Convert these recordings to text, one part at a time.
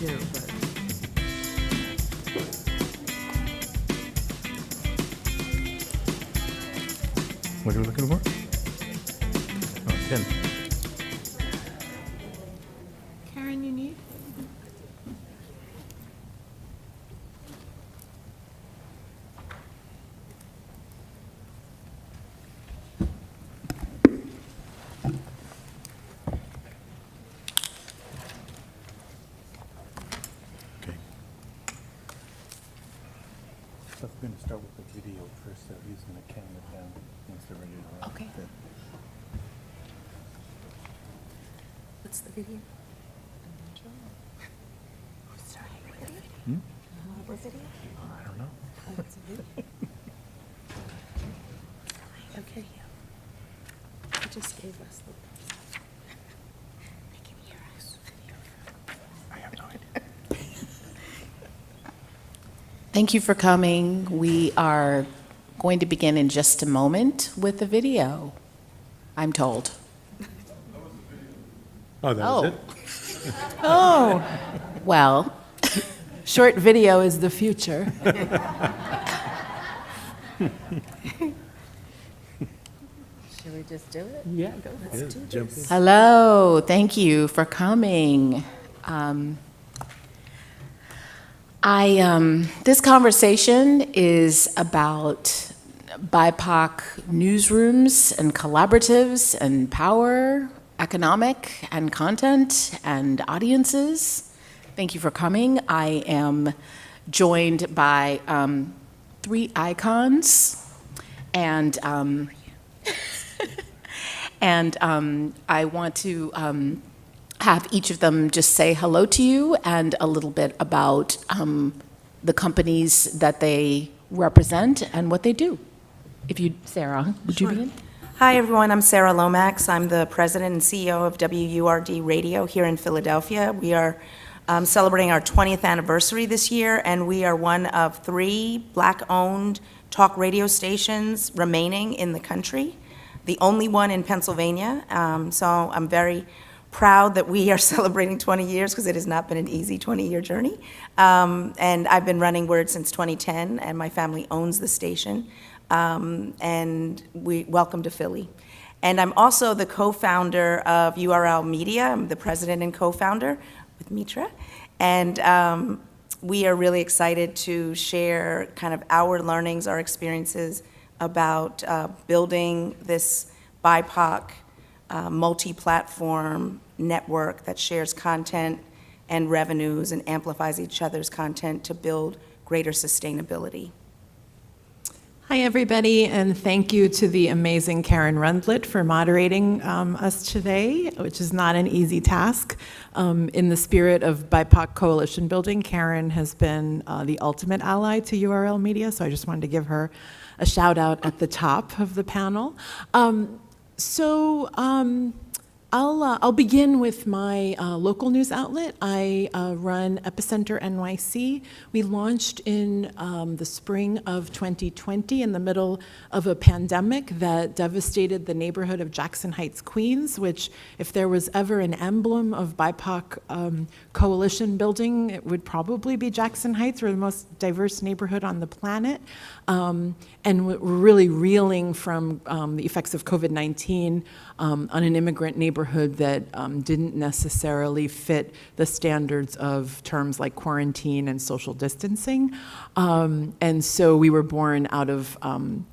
too, but. What are you looking for? Oh, 10. Karen, you need? Okay. So we're going to start with the video first, so he's going to count it down once they're ready to roll. Okay. What's the video? Sorry, what video? What video? I don't know. Oh, it's a video. Okay. He just gave us the. They can hear us. I have no idea. Thank you for coming. We are going to begin in just a moment with the video, I'm told. Oh, that was it? Oh, well, Short video is the future. Should we just do it? Yeah, go Let's do jump this. in. hello, thank you for coming. This conversation is about BIPOC newsrooms and collaboratives and power, economic and content and audiences. Thank you for coming. I am joined by three icons, and I want to have each of them just say hello to you and a little bit about the companies that they represent and what they do. If you, Sarah, would you begin? Hi, everyone. I'm Sarah Lomax. I'm the president and CEO of WURD Radio here in Philadelphia. We are celebrating our 20th anniversary this year, and we are one of 3 Black-owned talk radio stations remaining in the country, the only one in Pennsylvania. So I'm very proud that we are celebrating 20 years because it has not been an easy 20-year journey. And I've been running Word since 2010, and my family owns the station. And we welcome to Philly. And I'm also the co-founder of URL Media. I'm the president and co-founder with Mitra. And we are really excited to share kind of our learnings, our experiences about building this BIPOC multi-platform network that shares content and revenues and amplifies each other's content to build greater sustainability. Hi, everybody, and thank you to the amazing Karen Rundlet for moderating us today, which is not an easy task. In the spirit of BIPOC coalition building, Karen has been the ultimate ally to URL Media, so I just wanted to give her a shout out at the top of the panel. I'll begin with my local news outlet. I run Epicenter NYC. We launched in the spring of 2020 in the middle of a pandemic that devastated the neighborhood of Jackson Heights, Queens, which if there was ever an emblem of BIPOC coalition building, it would probably be Jackson Heights. We're the most diverse neighborhood on the planet. And we're really reeling from the effects of COVID-19 on an immigrant neighborhood that didn't necessarily fit the standards of terms like quarantine and social distancing. And so we were born out of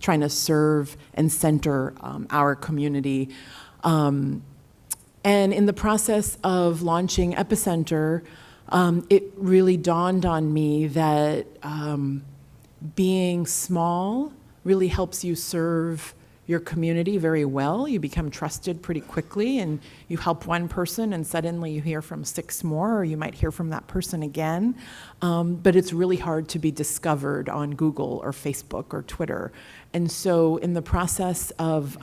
trying to serve and center our community. And in the process of launching Epicenter, it really dawned on me that being small really helps you serve your community very well. You become trusted pretty quickly, and you help one person and suddenly you hear from 6 more, or you might hear from that person again. But it's really hard to be discovered on Google or Facebook or Twitter. And so in the process of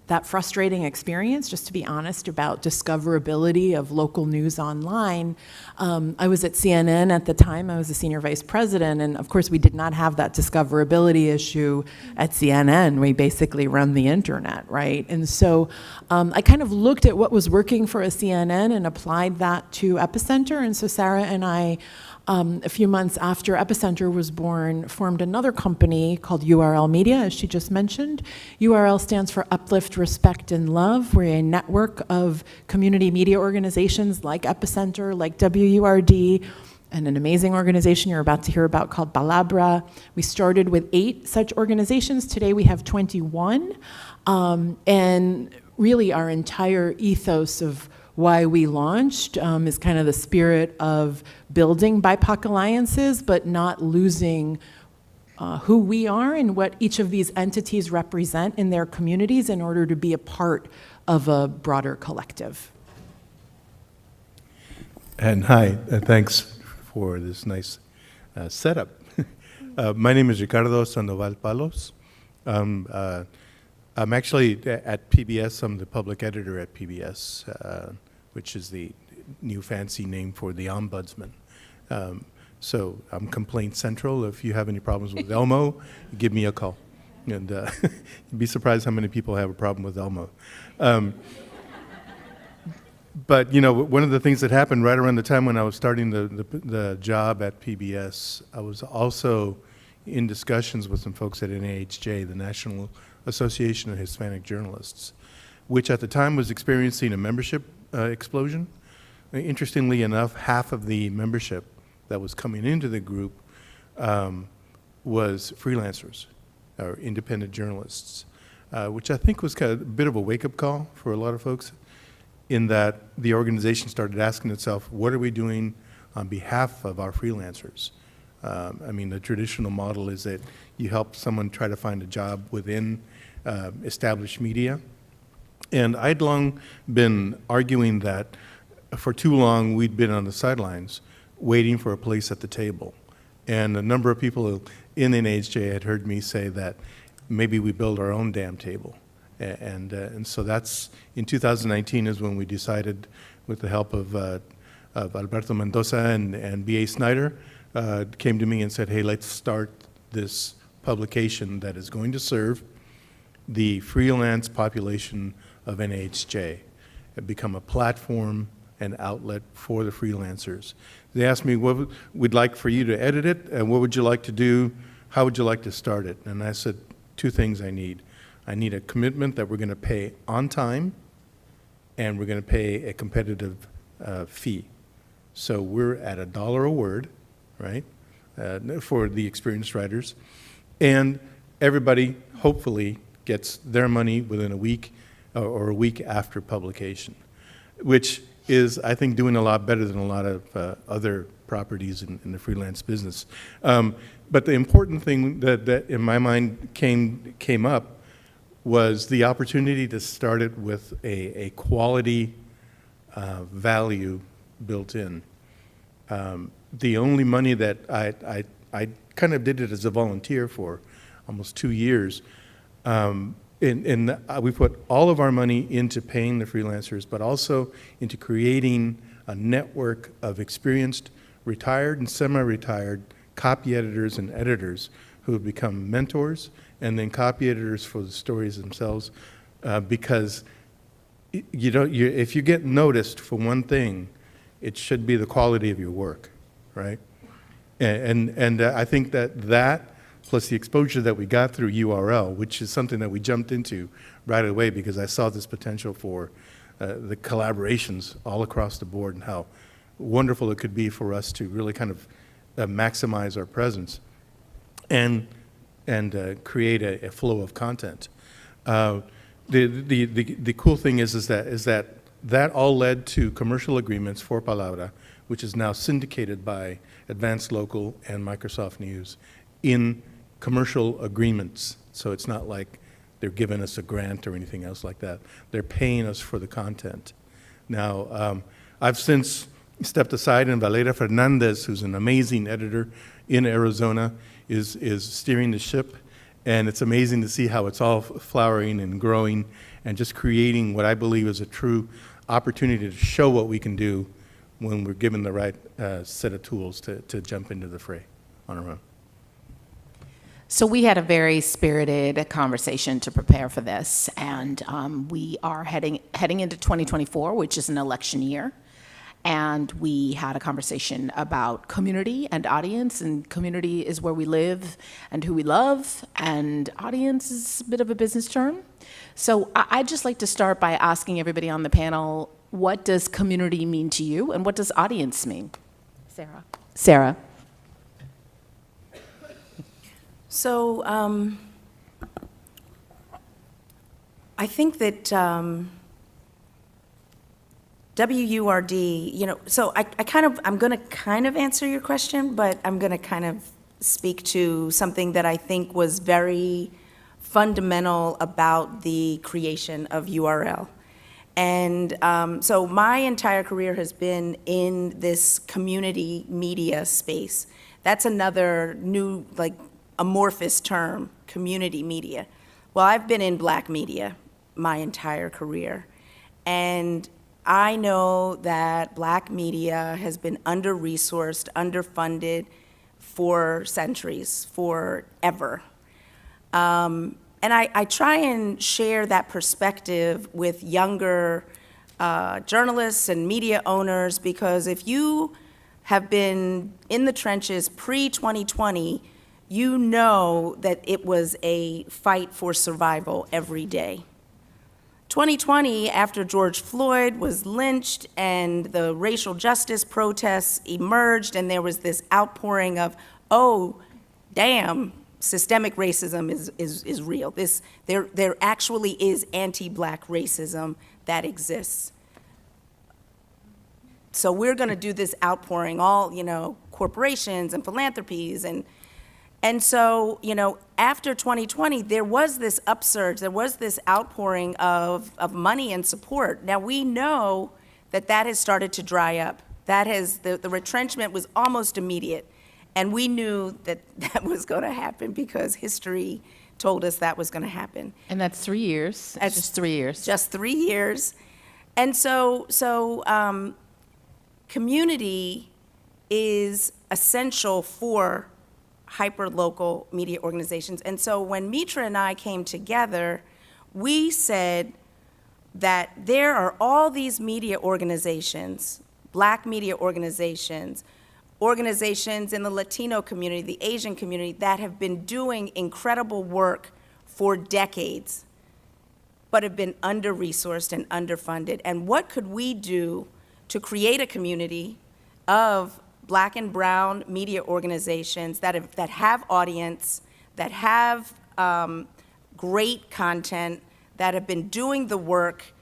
that frustrating experience, just to be honest, about discoverability of local news online. I was at CNN at the time. I was a senior vice president, and of course we did not have that discoverability issue at CNN. We basically run the internet, right? And so I kind of looked at what was working for a CNN and applied that to Epicenter. And so Sarah and I, a few months after Epicenter was born, formed another company called URL Media, as she just mentioned. URL stands for Uplift, Respect, and Love. We're a network of community media organizations like Epicenter, like WURD, and an amazing organization you're about to hear about called Palabra. We started with 8 such organizations. Today we have 21. And really our entire ethos of why we launched is kind of the spirit of building BIPOC alliances, but not losing who we are and what each of these entities represent in their communities in order to be a part of a broader collective. And hi, thanks for this nice setup. My name is Ricardo Sandovalos. I'm actually at PBS. I'm the public editor at PBS, which is the new fancy name for the ombudsman. So I'm Complaint Central. If you have any problems with Elmo, give me a call. And you'd be surprised how many people have a problem with Elmo. But, you know, one of the things that happened right around the time when I was starting the job at PBS, I was also in discussions with some folks at NAHJ, the National Association of Hispanic Journalists, which at the time was experiencing a membership explosion. Interestingly enough, half of the membership that was coming into the group was freelancers or independent journalists, which I think was kind of a bit of a wake-up call for a lot of folks, in that the organization started asking itself, what are we doing on behalf of our freelancers? I mean, the traditional model is that you help someone try to find a job within established media. And I'd long been arguing that for too long we'd been on the sidelines waiting for a place at the table. And a number of people in NAHJ had heard me say that maybe we build our own damn table. And so that's, in 2019 is when we decided, with the help of Alberto Mendoza and B.A. Snyder, came to me and said, hey, let's start this publication that is going to serve the freelance population of NAHJ, and become a platform and outlet for the freelancers. They asked me, what we'd like for you to edit it, and what would you like to do, how would you like to start it? And I said, 2 things I need. I need a commitment that we're going to pay on time, and we're going to pay a competitive fee. So we're at $1 a word, right, for the experienced writers. And everybody, hopefully, gets their money within a week or a week after publication, which is, I think, doing a lot better than a lot of other properties in the freelance business. But the important thing that in my mind came up was the opportunity to start it with a quality value built in. The only money that I kind of did it as a volunteer for almost 2 years. We put all of our money into paying the freelancers, but also into creating a network of experienced retired and semi-retired copy editors and editors who have become mentors, and then copy editors for the stories themselves, because if you get noticed for one thing, it should be the quality of your work, right? And I think that plus the exposure that we got through URL, which is something that we jumped into right away because I saw this potential for the collaborations all across the board and how wonderful it could be for us to really kind of maximize our presence and create a flow of content. The cool thing is that all led to commercial agreements for Palabra, which is now syndicated by Advanced Local and Microsoft News in commercial agreements. So it's not like they're giving us a grant or anything else like that. They're paying us for the content. Now, I've since stepped aside, and Valeria Fernandez, who's an amazing editor in Arizona, is steering the ship. And it's amazing to see how it's all flowering and growing and just creating what I believe is a true opportunity to show what we can do when we're given the right set of tools to jump into the fray on our own. So we had a very spirited conversation to prepare for this, and we are heading into 2024, which is an election year. And we had a conversation about community and audience, and community is where we live and who we love, and audience is a bit of a business term. So I'd just like to start by asking everybody on the panel, what does community mean to you, and what does audience mean? Sarah. So I think that WURD, so I'm going to kind of answer your question, but I'm going to kind of speak to something that I think was very fundamental about the creation of URL. And so my entire career has been in this community media space. That's another new, amorphous term, community media. Well, I've been in Black media my entire career. And I know that Black media has been under-resourced, underfunded for centuries, forever. And I try and share that perspective with younger journalists and media owners, because if you have been in the trenches pre-2020, you know that it was a fight for survival every day. 2020, after George Floyd was lynched and the racial justice protests emerged, and there was this outpouring of, oh, damn, systemic racism is real. There actually is anti-Black racism that exists. So we're going to do this outpouring, all, corporations and philanthropies, and so, after 2020, there was this upsurge, there was this outpouring of money and support. Now, we know that has started to dry up. The retrenchment was almost immediate. And we knew that was going to happen because history told us that was going to happen. And that's 3 years. That's just 3 years. Just 3 years. And so community is essential for hyper-local media organizations. And so when Mitra and I came together, we said that there are all these media organizations, Black media organizations, organizations in the Latino community, the Asian community, that have been doing incredible work for decades, but have been under-resourced and underfunded. And what could we do to create a community of Black and brown media organizations that have audience, that have great content, that have been doing the work?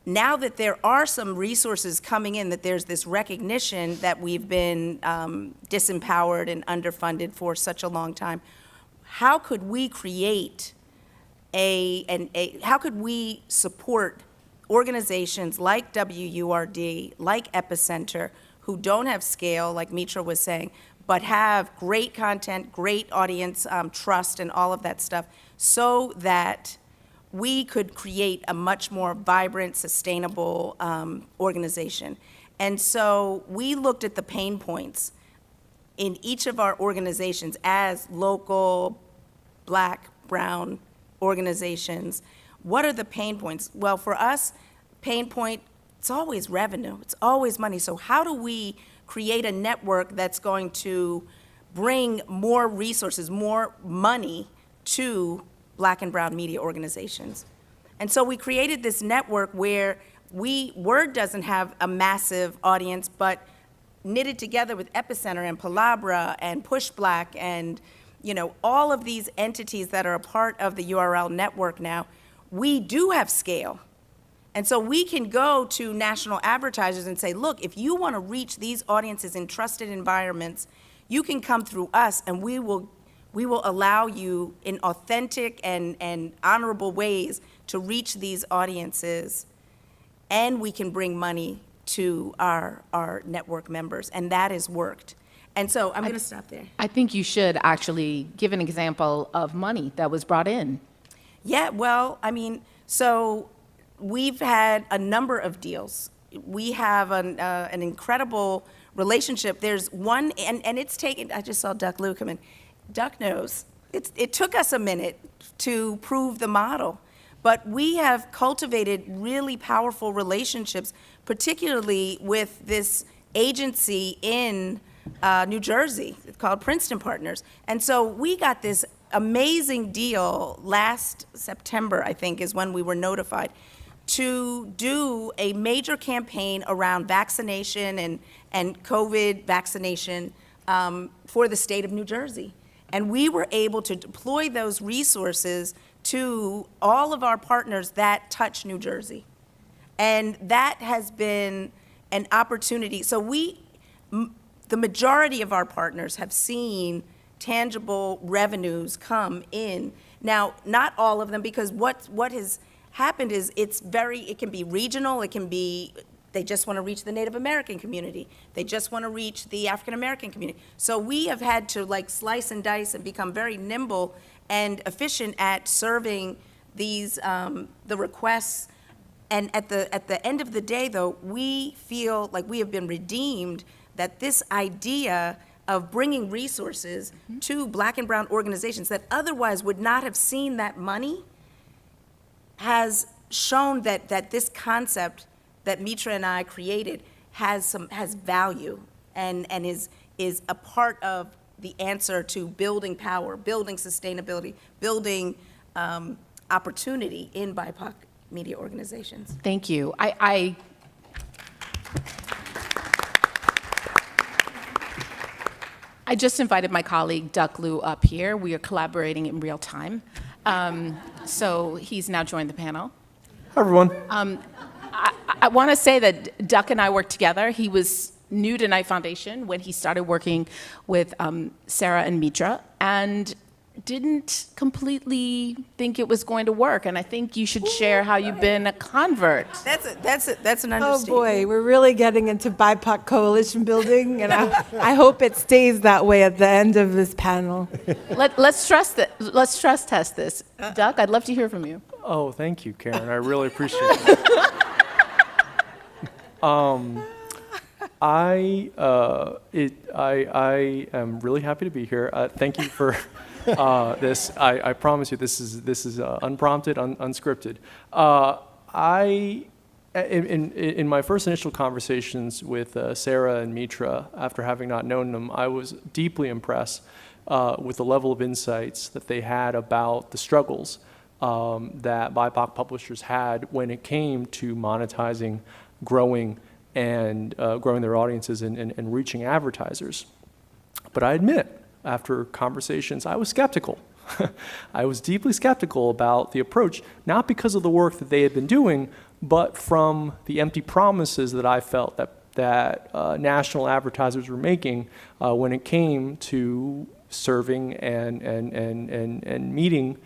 Now that there are some resources coming in, that there's this recognition that we've been disempowered and underfunded for such a long time, how could we create how could we support organizations like WURD, like Epicenter, who don't have scale, like Mitra was saying, but have great content, great audience trust, and all of that stuff, so that we could create a much more vibrant, sustainable organization. And so we looked at the pain points in each of our organizations as local Black, brown organizations. What are the pain points? Well, for us, pain point, it's always revenue, it's always money. So how do we create a network that's going to bring more resources, more money to Black and brown media organizations? And so we created this network where Word doesn't have a massive audience, but knitted together with Epicenter and Palabra and Push Black and all of these entities that are a part of the URL network now, we do have scale. And so we can go to national advertisers and say, look, if you want to reach these audiences in trusted environments, you can come through us, and we will allow you in authentic and honorable ways to reach these audiences, and we can bring money to our network members, and that has worked. And so I'm going to stop there. I think you should actually give an example of money that was brought in. Yeah, well, I mean, so we've had a number of deals. We have an incredible relationship. There's one, and it's taken, I just saw Duck Lou come in. Duck knows. It took us a minute to prove the model, but we have cultivated really powerful relationships, particularly with this agency in New Jersey called Princeton Partners. And so we got this amazing deal last September, I think, is when we were notified, to do a major campaign around vaccination and COVID vaccination for the state of New Jersey. And we were able to deploy those resources to all of our partners that touch New Jersey. And that has been an opportunity. So the majority of our partners have seen tangible revenues come in. Now, not all of them, because what has happened is it can be regional, it can be, they just want to reach the Native American community, they just want to reach the African American community. So we have had to like slice and dice and become very nimble and efficient at serving these, the requests. And at the end of the day, though, we feel like we have been redeemed, that this idea of bringing resources to Black and brown organizations that otherwise would not have seen that money has shown that this concept that Mitra and I created has value and is a part of the answer to building power, building sustainability, building opportunity in BIPOC media organizations. Thank you. I just invited my colleague Duck Lou up here. We are collaborating in real time. So he's now joined the panel. Hi, everyone. I want to say that Duck and I worked together. He was new to Knight Foundation when he started working with Sarah and Mitra, and didn't completely think it was going to work. And I think you should share how you've been a convert. That's an understatement. Oh boy, we're really getting into BIPOC coalition building, and I hope it stays that way at the end of this panel. Let's stress test this. Duck, I'd love to hear from you. Oh, thank you, Karen. I really appreciate it. I am really happy to be here. Thank you for this. I promise you, this is unprompted, unscripted. In my first initial conversations with Sarah and Mitra, after having not known them, I was deeply impressed with the level of insights that they had about the struggles that BIPOC publishers had when it came to monetizing, growing their audiences and reaching advertisers. But I admit, after conversations, I was skeptical. I was deeply skeptical about the approach, not because of the work that they had been doing, but from the empty promises that I felt that national advertisers were making when it came to serving and meeting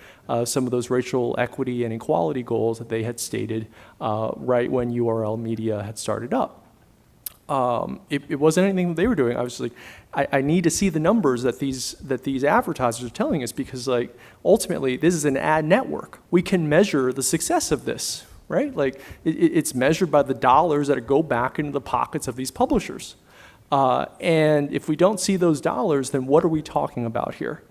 some of those racial equity and equality goals that they had stated right when URL Media had started up. It wasn't anything that they were doing. I was just like, I need to see the numbers that these advertisers are telling us, because like ultimately this is an ad network. We can measure the success of this, right? Like it's measured by the dollars that go back into the pockets of these publishers. And if we don't see those dollars, then what are we talking about here?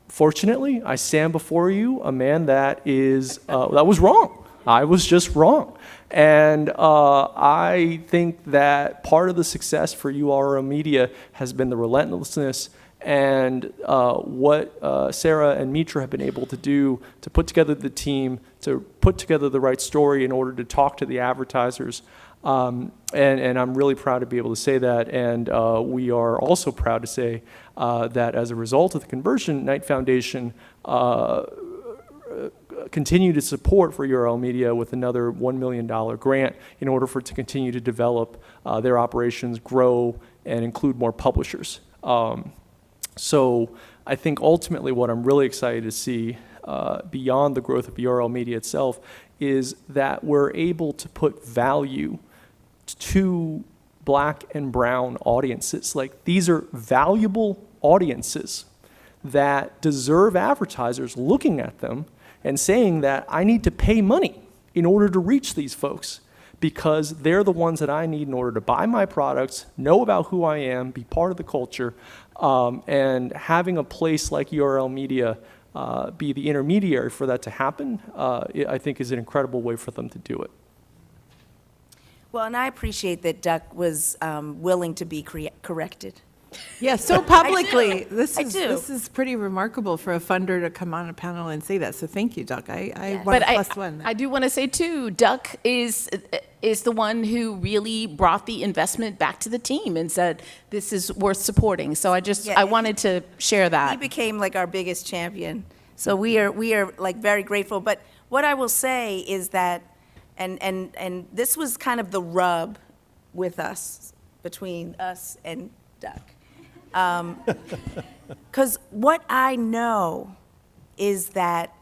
Fortunately, I stand before you a man that was wrong. I was just wrong. And I think that part of the success for URL Media has been the relentlessness and what Sarah and Mitra have been able to do to put together the team, to put together the right story in order to talk to the advertisers. And I'm really proud to be able to say that. And we are also proud to say that as a result of the conversion, Knight Foundation continue to support for URL Media with another $1 million grant in order for it to continue to develop their operations, grow, and include more publishers. So I think ultimately what I'm really excited to see beyond the growth of URL Media itself is that we're able to put value to Black and brown audiences. Like, these are valuable audiences that deserve advertisers looking at them and saying that I need to pay money in order to reach these folks, because they're the ones that I need in order to buy my products, know about who I am, be part of the culture, and having a place like URL Media be the intermediary for that to happen, I think is an incredible way for them to do it. Well, and I appreciate that Duck was willing to be corrected. Yeah, so publicly. This I is do. This is pretty remarkable for a funder to come on a panel and say that. So thank you, Duck. I Yes. want But to plus one. I do want to say too, Duck is the one who really brought the investment back to the team and said, this is worth supporting. So Yeah, I wanted to share He that. became like our biggest champion. So we are like very grateful. But what I will say is that, and this was kind of the rub with us, between us and Duck. Because what I know is that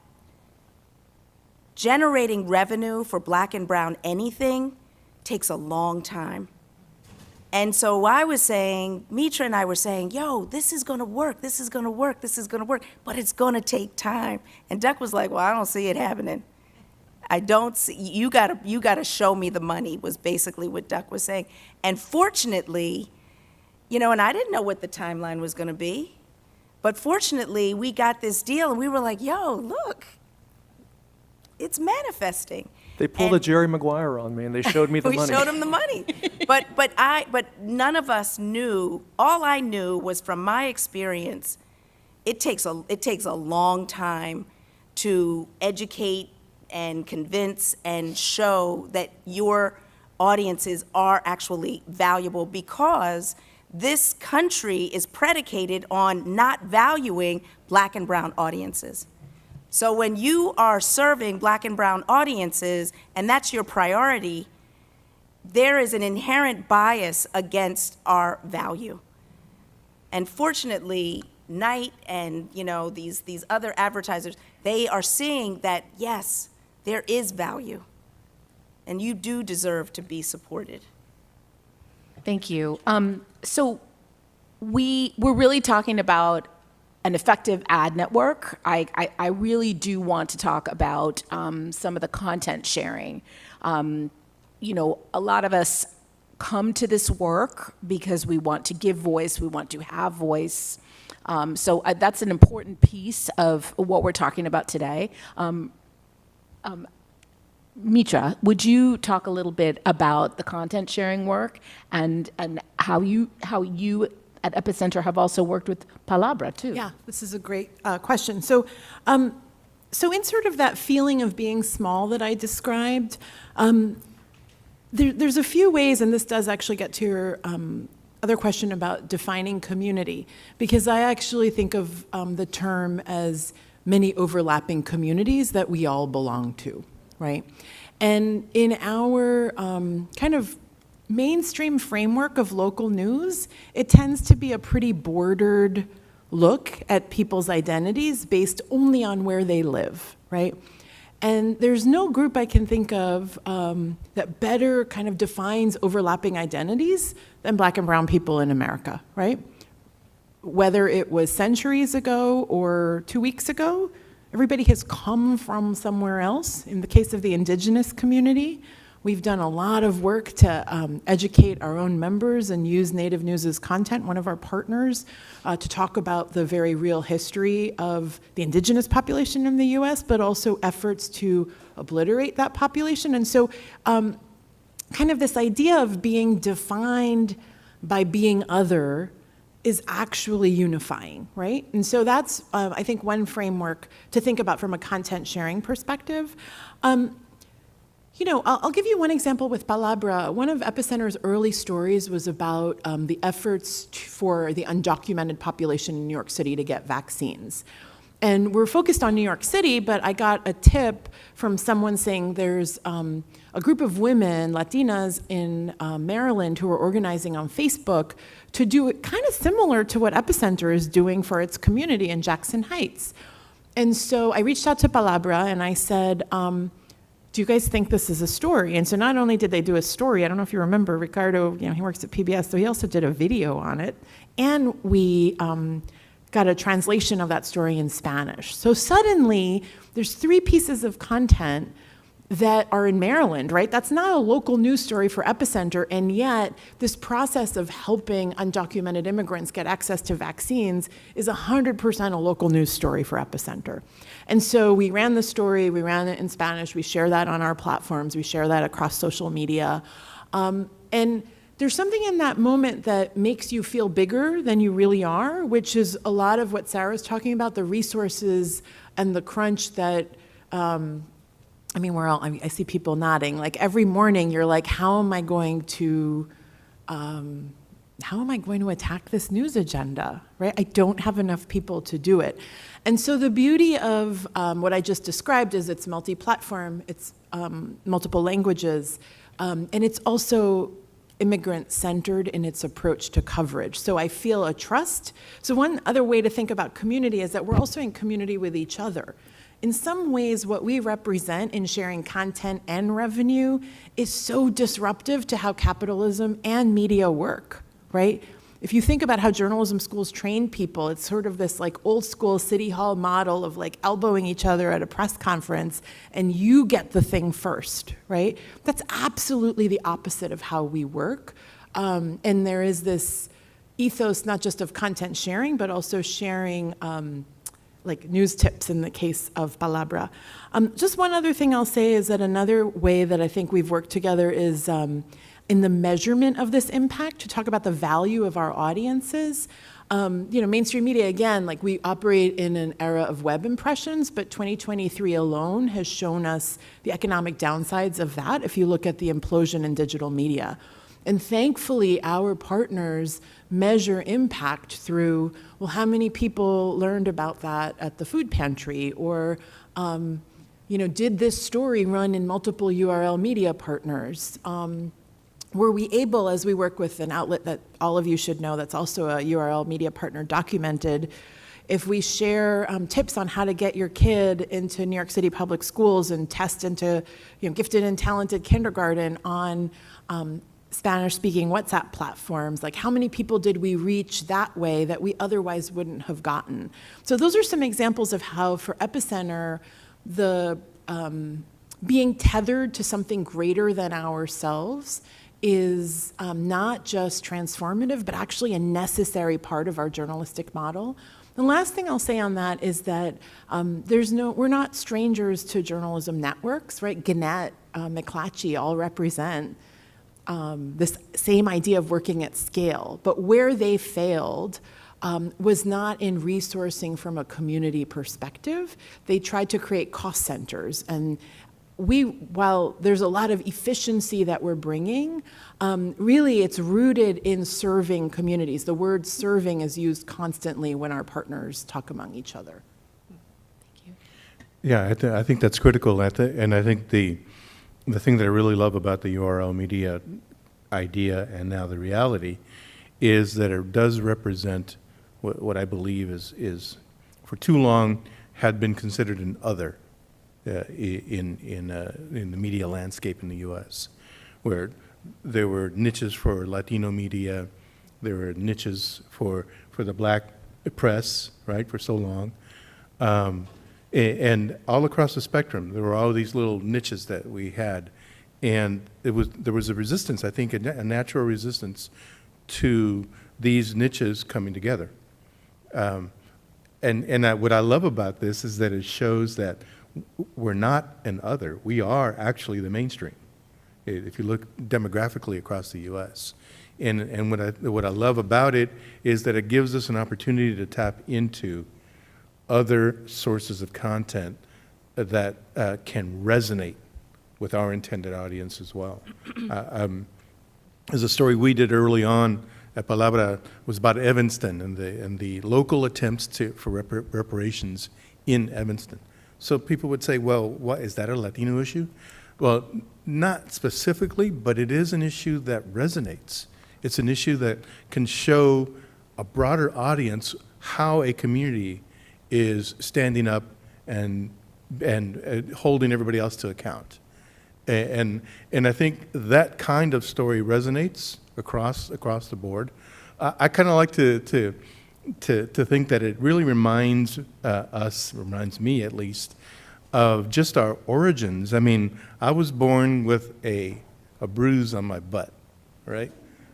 generating revenue for Black and brown anything takes a long time. And so I was saying, Mitra and I were saying, yo, this is going to work, this is going to work, this is going to work, but it's going to take time. And Duck was like, well, I don't see it happening. I don't see, you gotta show me the money, was basically what Duck was saying. And fortunately, you know, and I didn't know what the timeline was going to be, but fortunately, we got this deal, and we were like, yo, look, it's manifesting. They pulled a Jerry Maguire on me, and they showed me the money. We showed him the money. But none of us knew, all I knew was from my experience, it takes a long time to educate and convince and show that your audiences are actually valuable, because this country is predicated on not valuing Black and brown audiences. So when you are serving Black and brown audiences, and that's your priority, there is an inherent bias against our value. And fortunately, Knight and, you know, these other advertisers, they are seeing that, yes, there is value, and you do deserve to be supported. Thank you. So we're really talking about an effective ad network. I really do want to talk about some of the content sharing. You know, a lot of us come to this work because we want to give voice, we want to have voice. So that's an important piece of what we're talking about today. Mitra, would you talk a little bit about the content sharing work and how you at Epicenter have also worked with Palabra too? Yeah, this is a great question. So in sort of that feeling of being small that I described, there's a few ways, and this does actually get to your other question about defining community, because I actually think of the term as many overlapping communities that we all belong to, right? And in our kind of mainstream framework of local news, it tends to be a pretty bordered look at people's identities based only on where they live, right? And there's no group I can think of that better kind of defines overlapping identities than Black and brown people in America, right? Whether it was centuries ago or 2 weeks ago, everybody has come from somewhere else. In the case of the indigenous community, we've done a lot of work to educate our own members and use Native News' content, one of our partners, to talk about the very real history of the indigenous population in the US, but also efforts to obliterate that population. And so kind of this idea of being defined by being other is actually unifying, right? And so that's, I think, one framework to think about from a content sharing perspective. You know, I'll give you one example with Palabra. One of Epicenter's early stories was about the efforts for the undocumented population in New York City to get vaccines. And we're focused on New York City, but I got a tip from someone saying there's a group of women, Latinas in Maryland, who are organizing on Facebook to do it kind of similar to what Epicenter is doing for its community in Jackson Heights. And so I reached out to Palabra and I said, do you guys think this is a story? And so not only did they do a story, I don't know if you remember, Ricardo, he works at PBS, so he also did a video on it. And we got a translation of that story in Spanish. So suddenly, there's 3 pieces of content that are in Maryland, right? That's not a local news story for Epicenter, and yet this process of helping undocumented immigrants get access to vaccines is 100% a local news story for Epicenter. And so we ran the story, we ran it in Spanish, we share that on our platforms, we share that across social media. And there's something in that moment that makes you feel bigger than you really are, which is a lot of what Sarah's talking about, the resources and the crunch that, I see people nodding. Like every morning you're like, how am I going to attack this news agenda, right? I don't have enough people to do it. And so the beauty of what I just described is it's multi-platform, it's multiple languages, and it's also immigrant-centered in its approach to coverage. So I feel a trust. So one other way to think about community is that we're also in community with each other. In some ways, what we represent in sharing content and revenue is so disruptive to how capitalism and media work, right? If you think about how journalism schools train people, it's sort of this like old school city hall model of like elbowing each other at a press conference and you get the thing first, right? That's absolutely the opposite of how we work. And there is this ethos not just of content sharing, but also sharing like news tips in the case of Palabra. Just one other thing I'll say is that another way that I think we've worked together is in the measurement of this impact, to talk about the value of our audiences. Mainstream media, again, like we operate in an era of web impressions, but 2023 alone has shown us the economic downsides of that if you look at the implosion in digital media. And thankfully, our partners measure impact through, well, how many people learned about that at the food pantry? Or, did this story run in multiple URL media partners? Were we able, as we work with an outlet that all of you should know that's also a URL media partner, Documented, if we share tips on how to get your kid into New York City public schools and test into gifted and talented kindergarten on Spanish-speaking WhatsApp platforms, like how many people did we reach that way that we otherwise wouldn't have gotten? So those are some examples of how for Epicenter, the being tethered to something greater than ourselves is not just transformative, but actually a necessary part of our journalistic model. The last thing I'll say on that is that we're not strangers to journalism networks, right? Gannett, McClatchy all represent this same idea of working at scale, but where they failed was not in resourcing from a community perspective. They tried to create cost centers, and while there's a lot of efficiency that we're bringing, really it's rooted in serving communities. The word serving is used constantly when our partners talk among each other. Thank you. Yeah, I think that's critical, and I think the thing that I really love about the URL media idea and now the reality is that it does represent what I believe is for too long had been considered an other in the media landscape in the U.S., where there were niches for Latino media, there were niches for the black press, right, for so long. And all across the spectrum, there were all these little niches that we had. And there was a resistance, I think, a natural resistance to these niches coming together. And what I love about this is that it shows that we're not an other. We are actually the mainstream, if you look demographically across the U.S. And what I love about it is that it gives us an opportunity to tap into other sources of content that can resonate with our intended audience as well. There's a story we did early on at Palabra was about Evanston and the local attempts for reparations in Evanston. So people would say, well, what, is that a Latino issue? Well, not specifically, but it is an issue that resonates. It's an issue that can show a broader audience how a community is standing up and holding everybody else to account. And I think that kind of story resonates across the board. I kind of like to think that it really reminds reminds me at least, of just our origins. I mean, I was born with a bruise on my butt, right?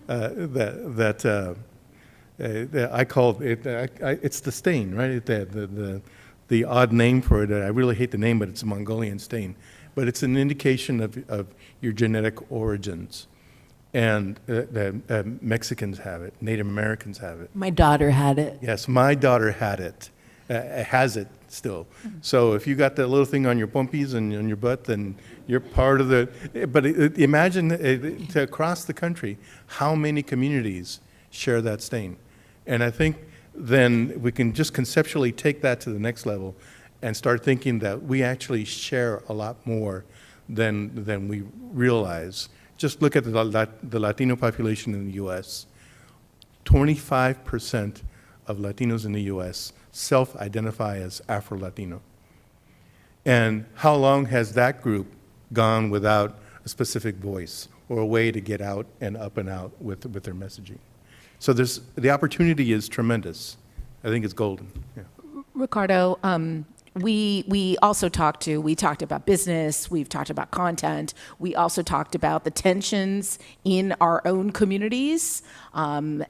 That I call it. It's the stain, right? The odd name for it. I really hate the name, but it's a Mongolian stain. But it's an indication of your genetic origins. And Mexicans have it. Native Americans have it. My daughter had it. Yes, my daughter had it, has it still. So if you got that little thing on your pompies and on your butt, then you're part of the, but imagine across the country, how many communities share that stain. And I think then we can just conceptually take that to the next level and start thinking that we actually share a lot more than we realize. Just look at the Latino population in the U.S. 25% of Latinos in the U.S. self-identify as Afro-Latino. And how long has that group gone without a specific voice or a way to get out and up and out with their messaging? So the opportunity is tremendous. I think it's golden. Yeah. Ricardo, we talked about business, we've talked about content, we also talked about the tensions in our own communities, how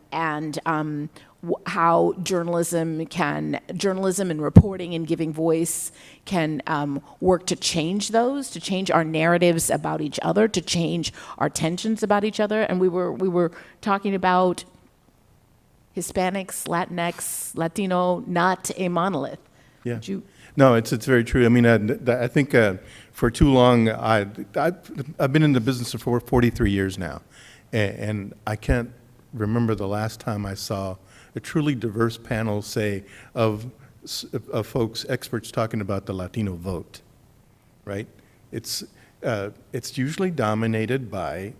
journalism and reporting and giving voice can work to change those, to change our narratives about each other, to change our tensions about each other. And we were talking about Hispanics, Latinx, Latino, not a monolith. Yeah. Would you? No, it's very true. I mean, I think for too long, I've been in the business for 43 years now, and I can't remember the last time I saw a truly diverse panel, say, of folks, experts talking about the Latino vote, right? It's usually dominated by,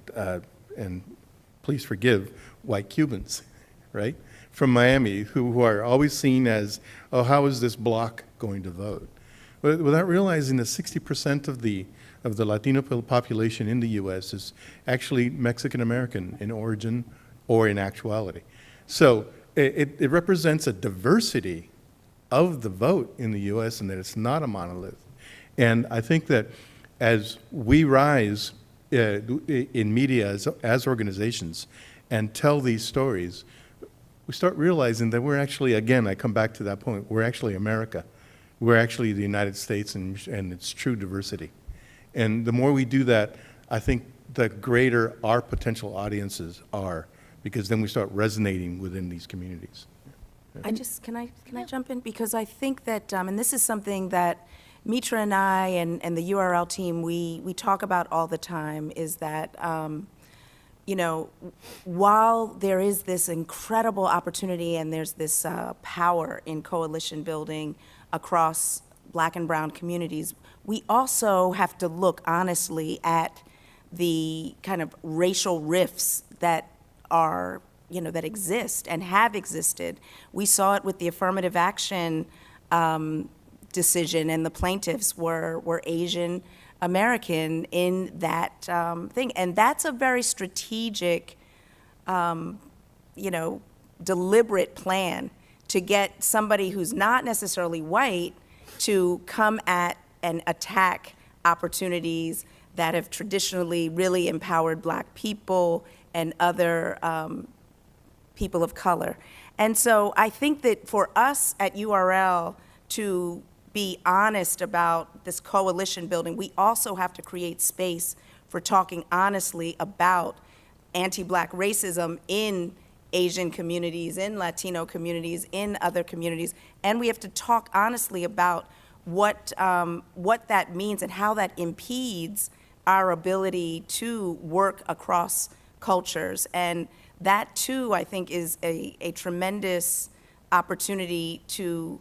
and please forgive, white Cubans, right? From Miami, who are always seen as, oh, how is this bloc going to vote? Without realizing that 60% of the Latino population in the U.S. is actually Mexican American in origin or in actuality. So it represents a diversity of the vote in the U.S. and that it's not a monolith. And I think that as we rise in media as organizations and tell these stories, we start realizing that we're actually, again, I come back to that point, we're actually America. We're actually the United States and its true diversity. And the more we do that, I think the greater our potential audiences are, because then we start resonating within these communities. Can I jump in? Because I think that, and this is something that Mitra and I and the URL team, we talk about all the time, is that, while there is this incredible opportunity and there's this power in coalition building across Black and brown communities, we also have to look honestly at the kind of racial rifts that are, that exist and have existed. We saw it with the affirmative action decision, and the plaintiffs were Asian American in that thing. And that's a very strategic, deliberate plan to get somebody who's not necessarily white to come at and attack opportunities that have traditionally really empowered Black people and other people of color. And so I think that for us at URL to be honest about this coalition building, we also have to create space for talking honestly about anti-Black racism in Asian communities, in Latino communities, in other communities. And we have to talk honestly about what that means and how that impedes our ability to work across cultures. And that too, I think, is a tremendous opportunity to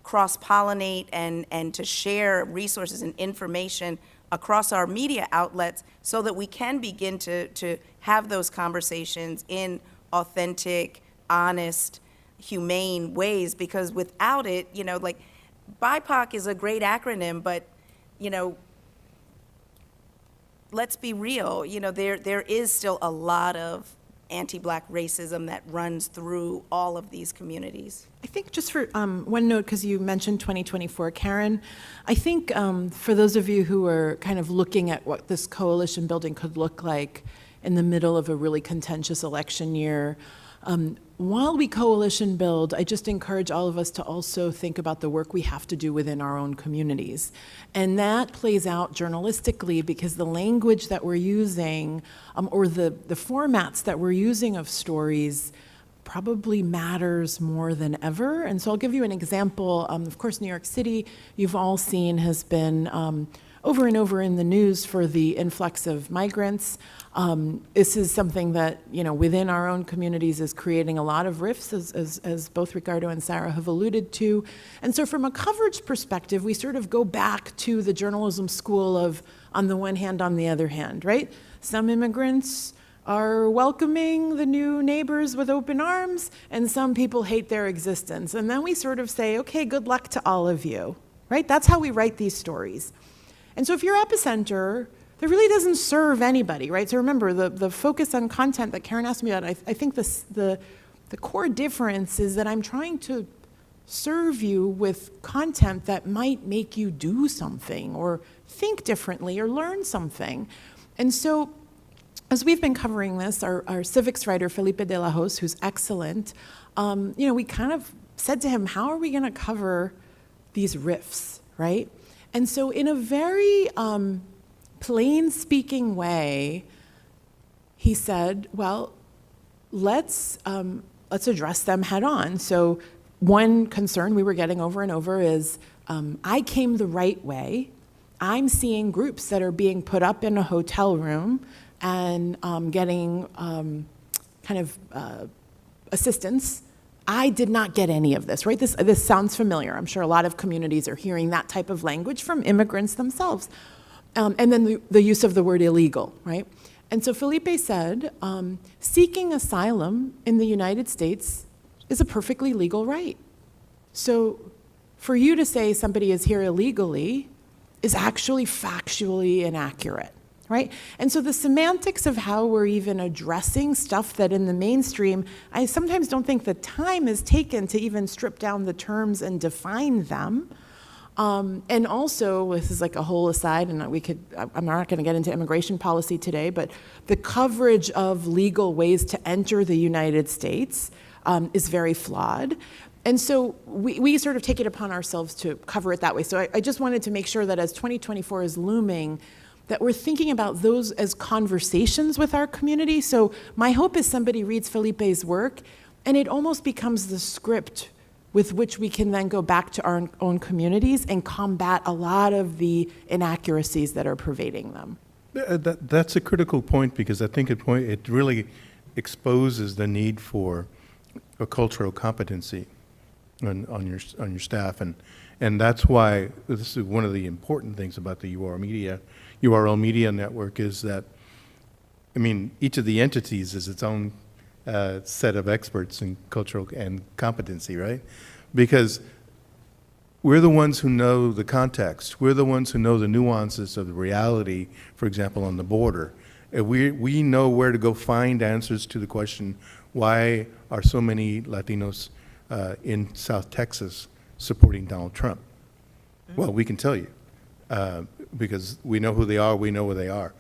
cross-pollinate and to share resources and information across our media outlets so that we can begin to have those conversations in authentic, honest, humane ways, because without it, BIPOC is a great acronym, but, let's be real, there is still a lot of anti-Black racism that runs through all of these communities. I think just for one note, because you mentioned 2024, Karen, I think for those of you who are kind of looking at what this coalition building could look like in the middle of a really contentious election year, while we coalition build, I just encourage all of us to also think about the work we have to do within our own communities. And that plays out journalistically because the language that we're using or the formats that we're using of stories probably matters more than ever. And so I'll give you an example. Of course, New York City, you've all seen, has been over and over in the news for the influx of migrants. This is something that, within our own communities is creating a lot of rifts, as both Ricardo and Sarah have alluded to. And so from a coverage perspective, we sort of go back to the journalism school of, on the one hand, on the other hand, right? Some immigrants are welcoming the new neighbors with open arms, and some people hate their existence. And then we sort of say, okay, good luck to all of you, right? That's how we write these stories. And so if you're Epicenter, that really doesn't serve anybody, right? So remember, the focus on content that Karen asked me about, I think the core difference is that I'm trying to serve you with content that might make you do something or think differently or learn something. And so as we've been covering this, our civics writer, Felipe de la Hoz, who's excellent, we kind of said to him, how are we going to cover these riffs, right? And so in a very plain-speaking way, he said, well, let's address them head-on. So one concern we were getting over and over is, I came the right way. I'm seeing groups that are being put up in a hotel room and getting assistance. I did not get any of this, right? This sounds familiar. I'm sure a lot of communities are hearing that type of language from immigrants themselves. And then the use of the word illegal, right? And so Felipe said, seeking asylum in the United States is a perfectly legal right. So for you to say somebody is here illegally is actually factually inaccurate, right? And so the semantics of how we're even addressing stuff that in the mainstream, I sometimes don't think the time is taken to even strip down the terms and define them. And also, this is like a whole aside, and I'm not going to get into immigration policy today, but the coverage of legal ways to enter the United States is very flawed. And so we sort of take it upon ourselves to cover it that way. So I just wanted to make sure that as 2024 is looming, that we're thinking about those as conversations with our community. So my hope is somebody reads Felipe's work, and it almost becomes the script with which we can then go back to our own communities and combat a lot of the inaccuracies that are pervading them. That's a critical point, because I think it really exposes the need for a cultural competency on your staff, and that's why this is one of the important things about the URL Media Network is that, each of the entities is its own set of experts in cultural and competency, right? Because we're the ones who know the context. We're the ones who know the nuances of the reality, for example, on the border. We know where to go find answers to the question, why are so many Latinos in South Texas supporting Donald Trump? Mm-hmm. Well, we can tell you, because we know who they are, we know where they are.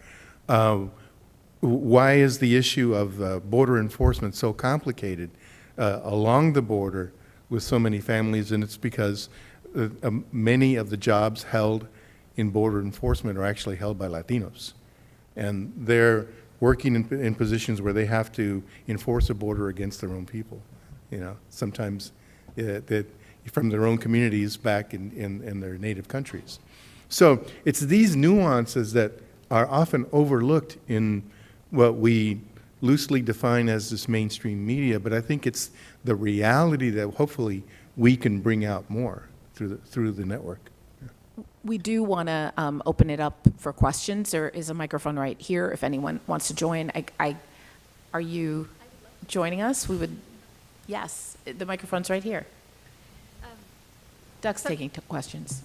Why is the issue of border enforcement so complicated along the border with so many families? And it's because many of the jobs held in border enforcement are actually held by Latinos. And they're working in positions where they have to enforce a border against their own people, sometimes from their own communities back in their native countries. So it's these nuances that are often overlooked in what we loosely define as this mainstream media, but I think it's the reality that hopefully we can bring out more through the network. We do want to open it up for questions. There is a microphone right here if anyone wants to join. Are you joining us? We would, yes, the microphone's right here. Doug's taking questions.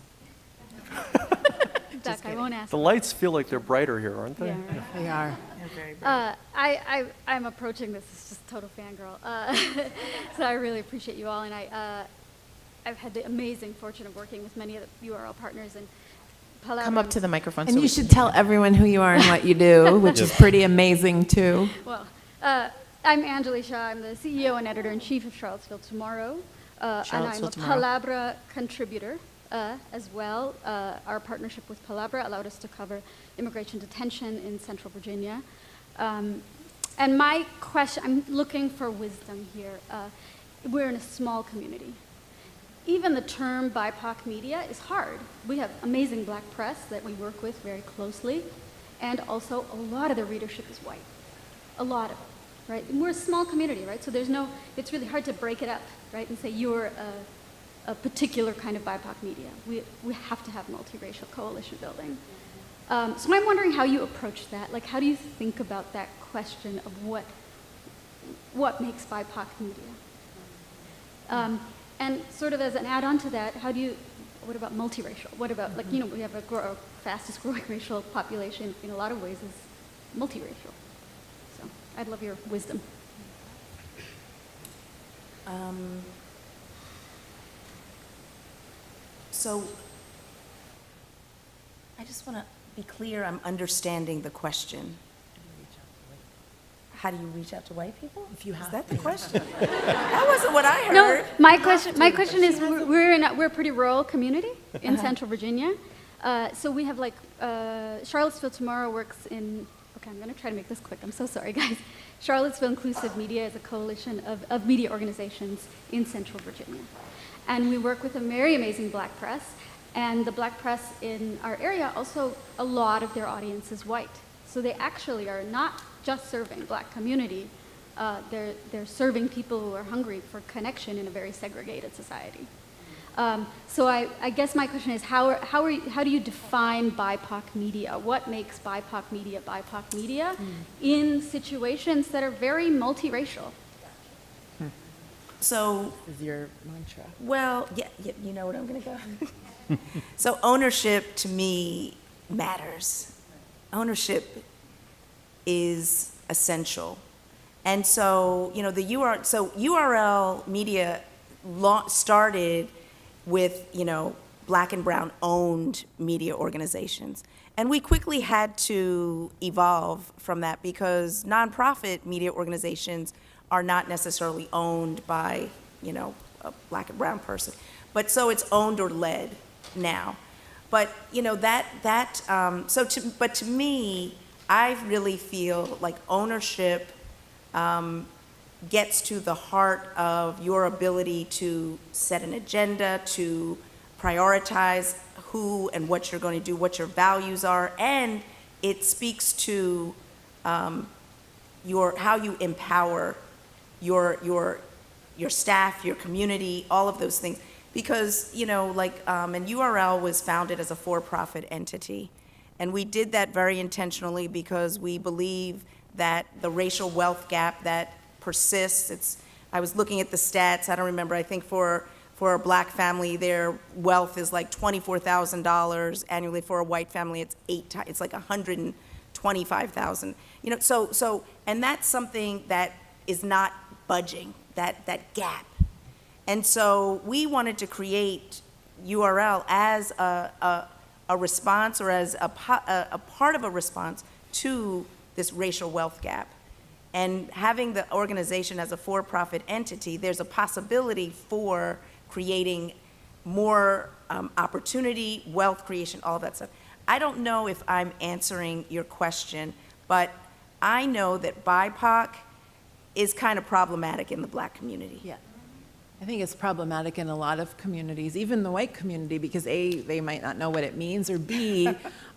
stuck. I won't ask. The lights feel like they're brighter here, aren't they? Yeah. They are. I'm approaching this as just total fangirl. So I really appreciate you all, and I've had the amazing fortune of working with many of the URL partners and Come up to the microphone. And so you we should can- tell everyone who you are and what you do, which is pretty amazing, too. Well, I'm Anjali Shah. I'm the CEO and editor-in-chief of Charlottesville Tomorrow, and Charlottesville I'm a Tomorrow. Palabra contributor as well. Our partnership with Palabra allowed us to cover immigration detention in Central Virginia. And my question, I'm looking for wisdom here. We're in a small community. Even the term BIPOC media is hard. We have amazing black press that we work with very closely, and also a lot of the readership is white. A lot of it, right? And we're a small community, right? So it's really hard to break it up, right? And say you're a particular kind of BIPOC media. We have to have multiracial coalition building. So I'm wondering how you approach that. Like, how do you think about that question of what makes BIPOC media? And sort of as an add-on to that, what about multiracial? What about, like, we have our fastest growing racial population in a lot of ways is multiracial. So I'd love your wisdom. So I just want to be clear, I'm understanding the question. How do you reach out to white people? If you have Is that the question? That wasn't what I heard. No, my question is, we're a pretty rural community in Central Virginia. So we have Charlottesville Tomorrow works in, okay, I'm going to try to make this quick. I'm so sorry, guys. Charlottesville Inclusive Media is a coalition of media organizations in Central Virginia. And we work with a very amazing black press. And the black press in our area, also a lot of their audience is white. So they actually are not just serving black community. They're serving people who are hungry for connection in a very segregated society. So I guess my question is, how do you define BIPOC media? What makes BIPOC media in situations that are very multiracial? So, Is your mantra. well, yeah, you know what I'm going to go? So ownership to me matters. Ownership is essential. And so, URL media started with, black and brown owned media organizations. And we quickly had to evolve from that because nonprofit media organizations are not necessarily owned by, a black and brown person. But so it's owned or led now. But, but to me, I really feel like ownership gets to the heart of your ability to set an agenda, to prioritize who and what you're going to do, what your values are, and it speaks to how you empower your staff, your community, all of those things. Because, and URL was founded as a for-profit entity. And we did that very intentionally because we believe that the racial wealth gap that persists, I was looking at the stats, I don't remember, I think for a black family, their wealth is like $24,000 annually. For a white family, it's like $125,000. And that's something that is not budging, that gap. And so we wanted to create URL as a response, or as a part of a response to this racial wealth gap. And having the organization as a for-profit entity, there's a possibility for creating more opportunity, wealth creation, all of that stuff. I don't know if I'm answering your question, but I know that BIPOC is kind of problematic in the black community. Yeah. I think it's problematic in a lot of communities, even the white community, because A, they might not know what it means, or B,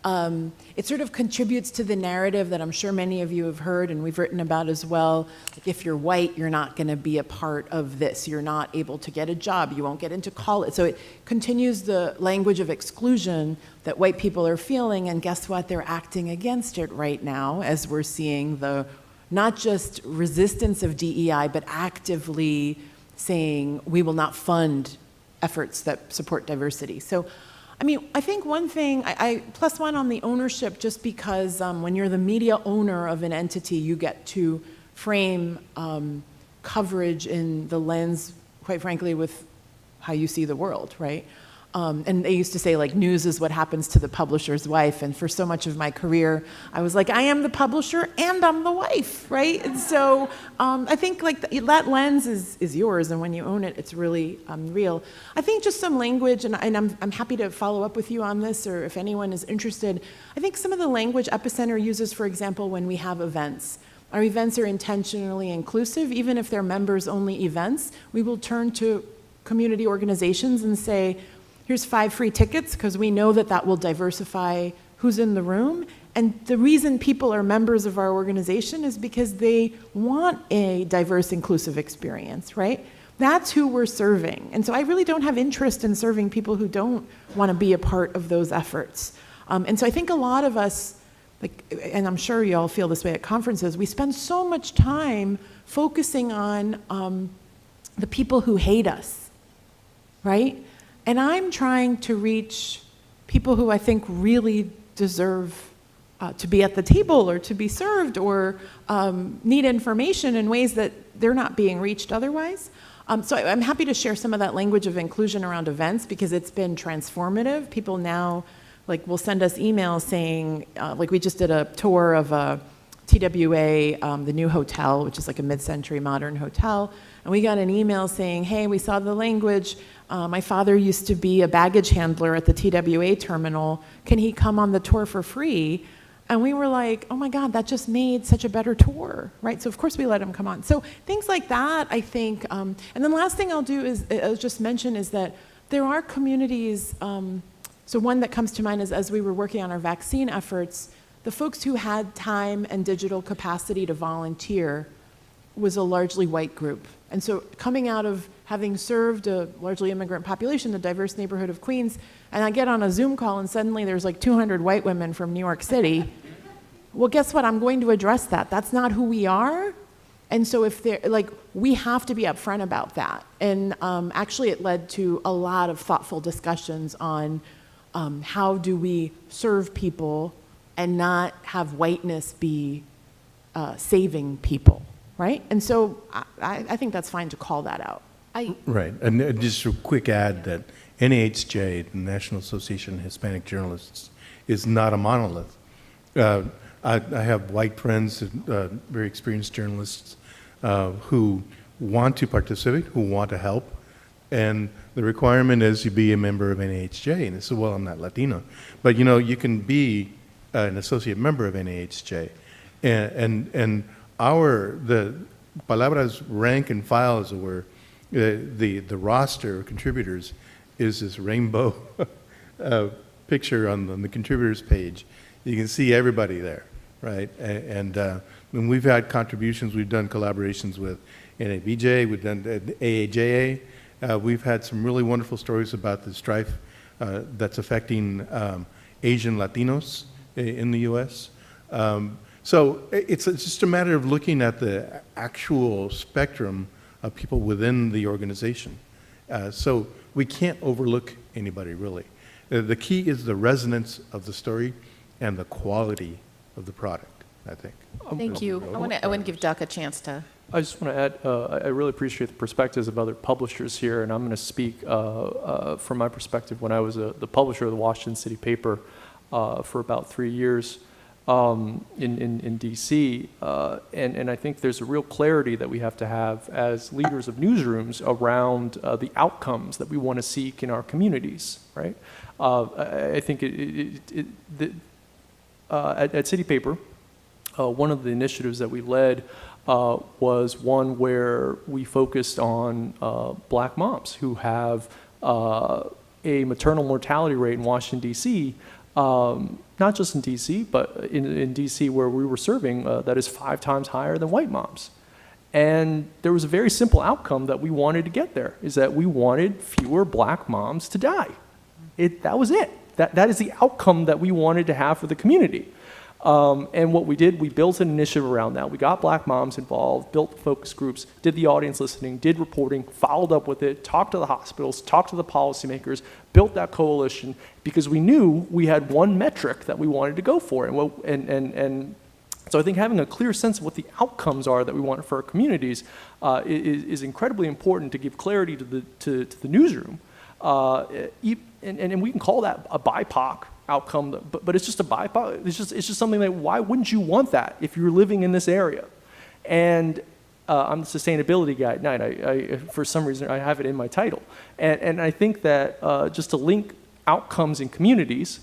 it sort of contributes to the narrative that I'm sure many of you have heard and we've written about as well. Like, if you're white, you're not going to be a part of this. You're not able to get a job. You won't get into college. So it continues the language of exclusion that white people are feeling, and guess what? They're acting against it right now, as we're seeing the not just resistance of DEI, but actively saying we will not fund efforts that support diversity. So I mean, I think one thing, I plus one on the ownership, just because when you're the media owner of an entity, you get to frame coverage in the lens, quite frankly, with how you see the world, right? And they used to say, like, news is what happens to the publisher's wife. And for so much of my career, I was like, I am the publisher and I'm the wife, right? And so I think, like, that lens is yours. And when you own it, it's really real. I think just some language, and I'm happy to follow up with you on this, or if anyone is interested. I think some of the language Epicenter uses, for example, when we have events. Our events are intentionally inclusive. Even if they're members-only events, we will turn to community organizations and say, here's 5 free tickets, because we know that that will diversify who's in the room. And the reason people are members of our organization is because they want a diverse, inclusive experience, right? That's who we're serving. And so I really don't have interest in serving people who don't want to be a part of those efforts. And so I think a lot of us, like, and I'm sure you all feel this way at conferences, we spend so much time focusing on the people who hate us, right? And I'm trying to reach people who I think really deserve to be at the table or to be served or need information in ways that they're not being reached otherwise. So I'm happy to share some of that language of inclusion around events, because it's been transformative. People now, like, will send us emails saying, like, we just did a tour of TWA, the new hotel, which is like a mid-century modern hotel. And we got an email saying, hey, we saw the language. My father used to be a baggage handler at the TWA terminal. Can he come on the tour for free? And we were like, oh my God, that just made such a better tour, right? So of course we let him come on. So things like that, I think. And then last thing I'll do is, I'll just mention, is that there are communities. So one that comes to mind is, as we were working on our vaccine efforts, the folks who had time and digital capacity to volunteer was a largely white group. And so coming out of having served a largely immigrant population, the diverse neighborhood of Queens, and I get on a Zoom call and suddenly there's like 200 white women from New York City. Well, guess what? I'm going to address that. That's not who we are. And so if they're, like, we have to be upfront about that. And actually it led to a lot of thoughtful discussions on how do we serve people and not have whiteness be saving people, right? And so I think that's fine to call that out. Right, and just a quick add that NAHJ, the National Association of Hispanic Journalists, is not a monolith. I have white friends, very experienced journalists, who want to participate, who want to help, and the requirement is you be a member of NAHJ. And they said, well, I'm not Latino. But, you know, you can be an associate member of NAHJ. And the Palabras rank and file, as it were, the roster of contributors is this rainbow picture on the contributors page. You can see everybody there, right? And when we've had contributions, we've done collaborations with NABJ, we've done AAJA. We've had some really wonderful stories about the strife that's affecting Asian Latinos in the U.S. So it's just a matter of looking at the actual spectrum of people within the organization. So we can't overlook anybody, really. The key is the resonance of the story and the quality of the product, I think. Thank you. I want to give Duck a chance to. I just want to add, I really appreciate the perspectives of other publishers here, and I'm going to speak from my perspective when I was the publisher of the Washington City paper for about 3 years in D.C., and I think there's a real clarity that we have to have as leaders of newsrooms around the outcomes that we want to seek in our communities, right? I think at City Paper, one of the initiatives that we led was one where we focused on black moms who have a maternal mortality rate in Washington, D.C., not just in D.C., but in D.C. where we were serving, that is 5 times higher than white moms. And there was a very simple outcome that we wanted to get there, is that we wanted fewer black moms to die. That was it. That is the outcome that we wanted to have for the community. And what we did, we built an initiative around that. We got Black moms involved, built focus groups, did the audience listening, did reporting, followed up with it, talked to the hospitals, talked to the policymakers, built that coalition, because we knew we had one metric that we wanted to go for. And so I think having a clear sense of what the outcomes are that we want for our communities is incredibly important to give clarity to the newsroom. And we can call that a BIPOC outcome, but it's just a BIPOC. It's just something that, why wouldn't you want that if you're living in this area? And I'm the sustainability guy at night. I for some reason, I have it in my title. And I think that just to link outcomes in communities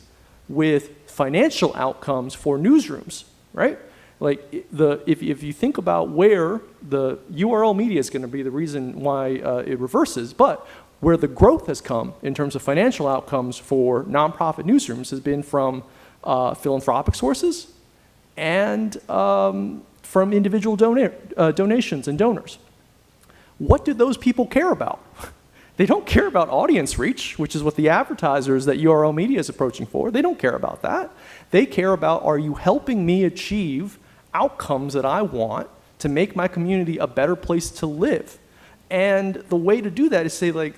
with financial outcomes for newsrooms, right? Like if you think about where the URL media is going to be the reason why it reverses, but where the growth has come in terms of financial outcomes for nonprofit newsrooms has been from philanthropic sources and from individual donations and donors. What do those people care about? They don't care about audience reach, which is what the advertisers that URL media is approaching for. They don't care about that. They care about, are you helping me achieve outcomes that I want to make my community a better place to live? And the way to do that is say, like,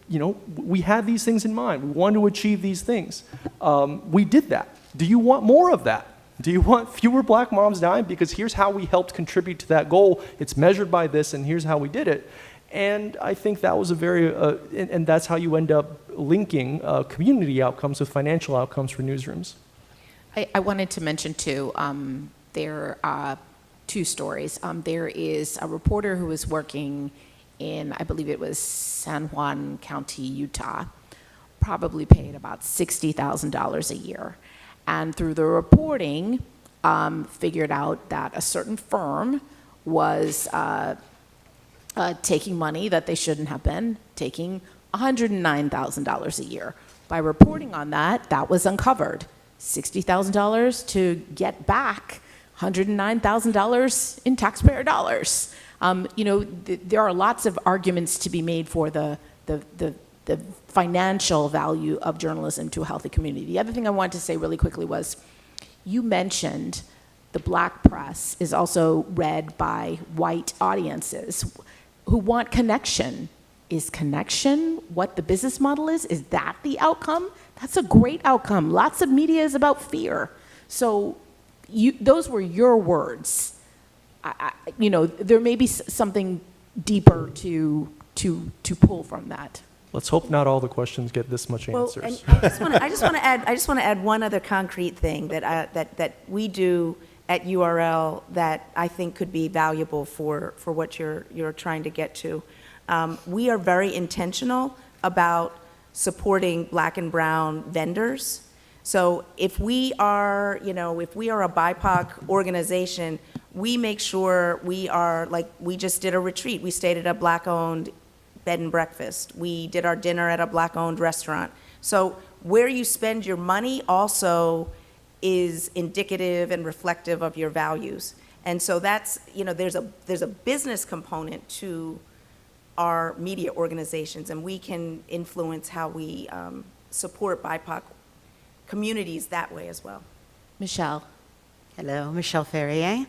you know, we had these things in mind. We wanted to achieve these things. We did that. Do you want more of that? Do you want fewer Black moms dying? Because here's how we helped contribute to that goal. It's measured by this, and here's how we did it. And I think that was a very, and that's how you end up linking community outcomes with financial outcomes for newsrooms. I wanted to mention too, there are two stories. There is a reporter who was working in, I believe it was San Juan County, Utah, probably paid about $60,000 a year. And through the reporting, figured out that a certain firm was taking money that they shouldn't have been, taking $109,000 a year. By reporting on that, that was uncovered. $60,000 to get back $109,000 in taxpayer dollars. You know, there are lots of arguments to be made for the financial value of journalism to a healthy community. The other thing I wanted to say really quickly was, you mentioned the Black press is also read by white audiences who want connection. Is connection what the business model is? Is that the outcome? That's a great outcome. Lots of media is about fear. So those were your words. You know, there may be something deeper to pull from that. Let's hope not all the questions get this much answers. And I just want to add one other concrete thing that we do at URL that I think could be valuable for what you're trying to get to. We are very intentional about supporting Black and brown vendors. So if we are a BIPOC organization, we make sure we are, like, we just did a retreat. We stayed at a Black-owned bed and breakfast. We did our dinner at a Black-owned restaurant. So where you spend your money also is indicative and reflective of your values. And so that's, you know, there's a business component to our media organizations, and we can influence how we support BIPOC communities that way as well. Michelle. Hello, Michelle Ferrier.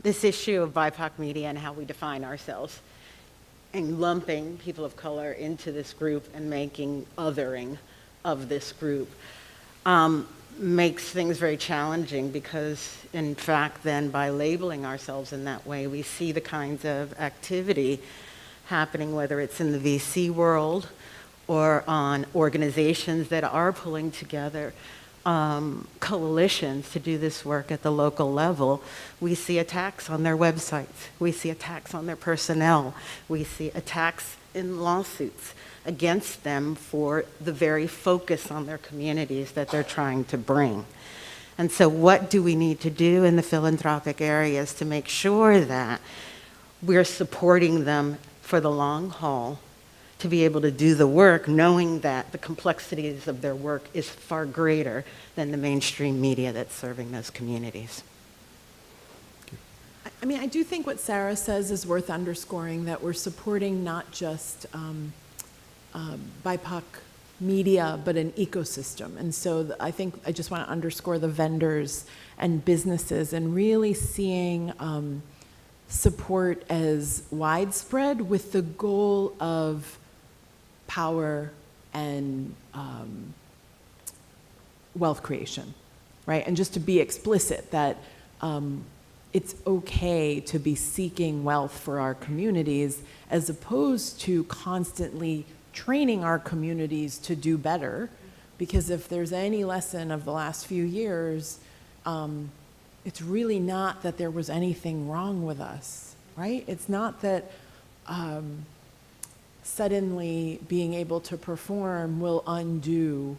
This issue of BIPOC media and how we define ourselves and lumping people of color into this group and making othering of this group makes things very challenging, because in fact then by labeling ourselves in that way, we see the kinds of activity happening, whether it's in the VC world or on organizations that are pulling together coalitions to do this work at the local level. We see attacks on their websites. We see attacks on their personnel. We see attacks in lawsuits against them for the very focus on their communities that they're trying to bring. And so what do we need to do in the philanthropic areas to make sure that we're supporting them for the long haul, to be able to do the work, knowing that the complexities of their work is far greater than the mainstream media that's serving those communities? I mean, I do think what Sarah says is worth underscoring, that we're supporting not just BIPOC media, but an ecosystem. And so I think I just want to underscore the vendors and businesses and really seeing support as widespread with the goal of power and wealth creation, right? And just to be explicit that it's okay to be seeking wealth for our communities as opposed to constantly training our communities to do better. Because if there's any lesson of the last few years, it's really not that there was anything wrong with us, right? It's not that suddenly being able to perform will undo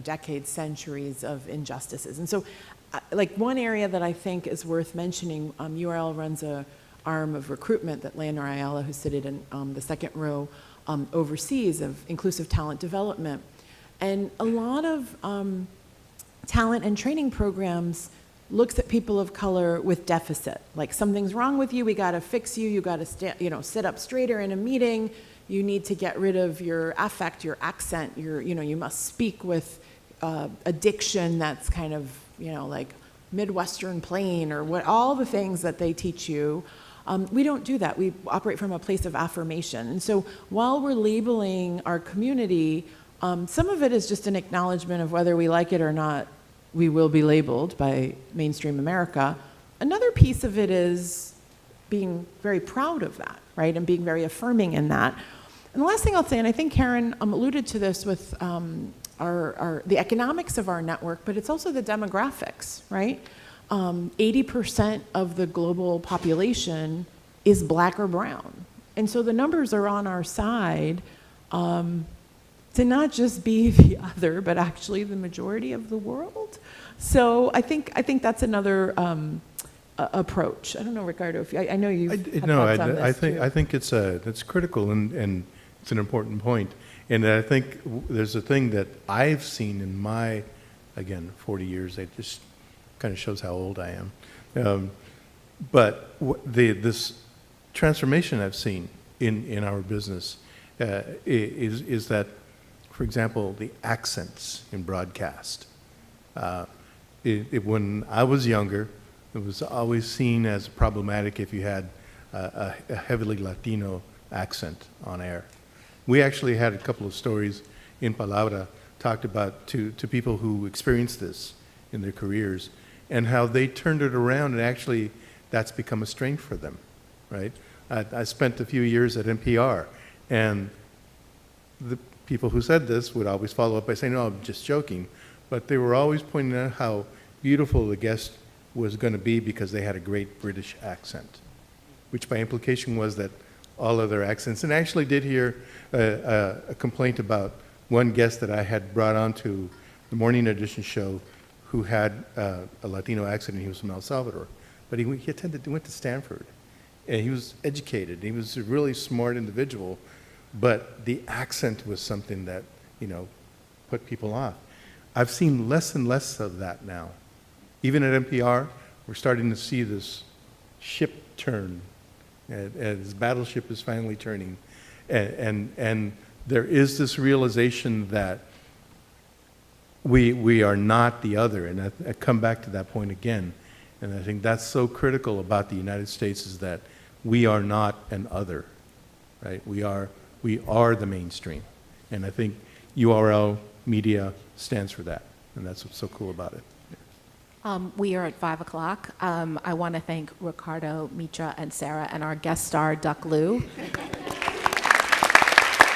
decades, centuries of injustices. And so, like one area that I think is worth mentioning, URL runs a arm of recruitment that Leonor Ayala, who's seated in the second row, oversees, of inclusive talent development. And a lot of talent and training programs looks at people of color with deficit. Like something's wrong with you, we gotta fix you, you gotta sit up straighter in a meeting, you need to get rid of your affect, your accent, you must speak with a diction that's kind of, like Midwestern plain or what, all the things that they teach you. We don't do that. We operate from a place of affirmation. And so while we're labeling our community, some of it is just an acknowledgement of whether we like it or not, we will be labeled by mainstream America. Another piece of it is being very proud of that, right? And being very affirming in that. And the last thing I'll say, and I think Karen alluded to this with the economics of our network, but it's also the demographics, right? 80% of the global population is Black or brown. And so the numbers are on our side to not just be the other, but actually the majority of the world. So I think that's another approach. I don't know, Ricardo, if I know you have thoughts on this too. I think it's critical and it's an important point. And I think there's a thing that I've seen in my, again, 40 years. It just kind of shows how old I am. But this transformation I've seen in our business is that, for example, the accents in broadcast. When I was younger, it was always seen as problematic if you had a heavily Latino accent on air. We actually had a couple of stories in Palabra talked about to people who experienced this in their careers and how they turned it around, and actually that's become a strength for them, right? I spent a few years at NPR, and the people who said this would always follow up by saying, "No, I'm just joking," but they were always pointing out how beautiful the guest was going to be because they had a great British accent, which by implication was that all other accents. And I actually did hear a complaint about one guest that I had brought on to the morning edition show who had a Latino accent, and he was from El Salvador. But he went to Stanford, and he was educated. He was a really smart individual, but the accent was something that, put people off. I've seen less and less of that now. Even at NPR, we're starting to see this ship turn, as battleship is finally turning. And there is this realization that we are not the other. And I come back to that point again. And I think that's so critical about the United States, is that we are not an other, right? We are the mainstream. And I think URL Media stands for that. And that's what's so cool about it. We are at 5 o'clock. I want to thank Ricardo, Mitra, and Sarah, and our guest star, Duck Liu.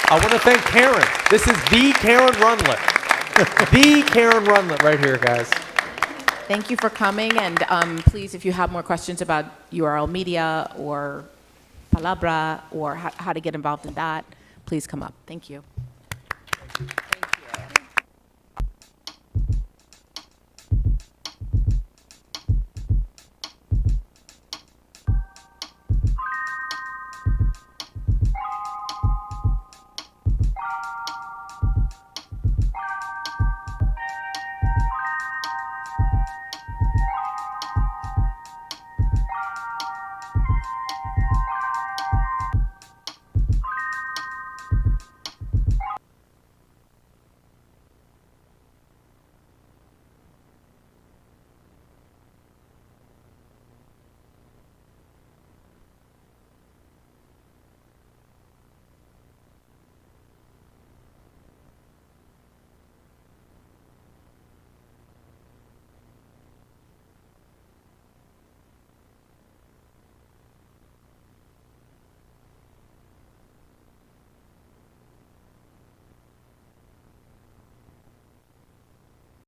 I want to thank Karen. This is the Karen Runlet. The Karen Runlet right here, guys. Thank you for coming, and please, if you have more questions about URL Media or Palabra or how to get involved in that, please come up. Thank you. Thank you.